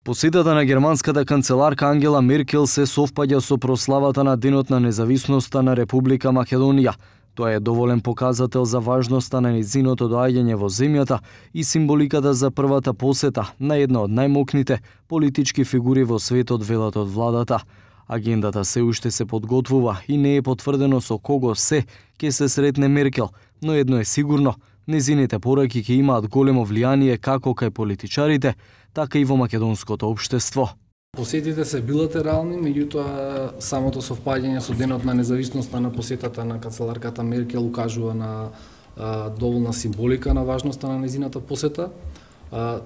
Посетата на германската канцеларка Ангела Меркел се совпаѓа со прославата на Денот на независноста на Република Македонија. Тоа е доволен показател за важноста на нејзиното доаѓање во земјата и символиката за првата посета на една од најмокните политички фигури во светот, велат од владата. Агендата се уште се подготвува и не е потврдено со кого се ќе се сретне Меркел, но едно е сигурно, незините пораки ќе имаат големо влијание како кај политичарите, така и во македонското општество. Посетите се билатерални, меѓутоа самото совпаѓање со Денот на независноста на посетата на канцеларката Меркел укажува на доволна символика на важноста на незината посета.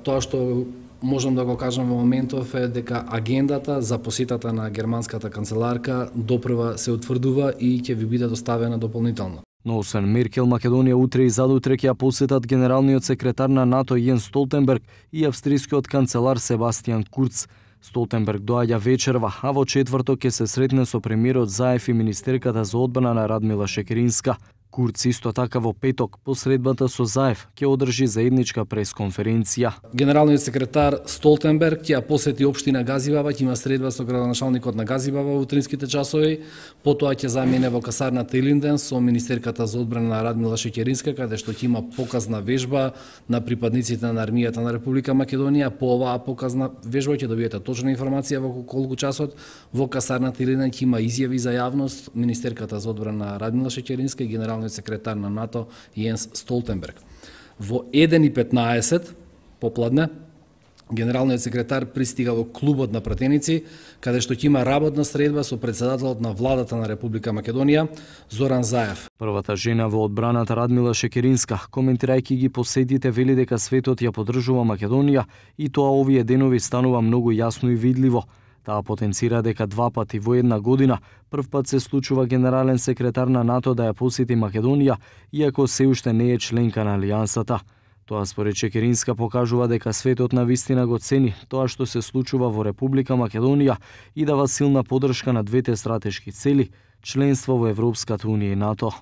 Тоа што можам да го кажам во моментов е дека агендата за посетата на германската канцеларка допрва се утврдува и ќе ви биде доставена дополнително. Но освен Меркел, Македонија утре и задутре ќе посетат генералниот секретар на НАТО Јенс Столтенберг и австрискиот канцелар Себастијан Курц. Столтенберг доаѓа вечерва, а во четврток ќе се сретне со премиерот Заев и министерката за одбрана на Радмила Шекеринска. Курц исто така во петок, по средбата со Заев, ќе одржи заедничка пресконференција. Генералниот секретар Столтенберг ќе посети општина Газибаба, ќе има средба со градоначалникот на Газибаба во утринските часови, потоа ќе замине во касарната Илинден со министерката за одбрана на Радмила Шекеринска, каде што ќе има показна вежба на припадниците на армијата на Република Македонија. По оваа показна вежба ќе добиете точна информација во колку часот. Во касарната Илинден ќе има изјави за јавност министерката за одбрана на Радмила Шекеринска и генералниот секретар на НАТО Јенс Столтенберг. Во 1:15 попладне генералниот секретар пристига во клубот на пратеници, каде што ќе има работна средба со претседателот на владата на Република Македонија Зоран Заев. Првата жена во одбраната Радмила Шекеринска, коментирајќи ги посетите, вели дека светот ја поддржува Македонија и тоа овие денови станува многу јасно и видливо. Таа потенцира дека два пати во една година прв пат се случува генерален секретар на НАТО да ја посети Македонија, иако се уште не е членка на алијансата. Тоа според Шекеринска покажува дека светот на вистина го цени тоа што се случува во Република Македонија и дава силна поддршка на двете стратешки цели, членство во Европската унија и НАТО.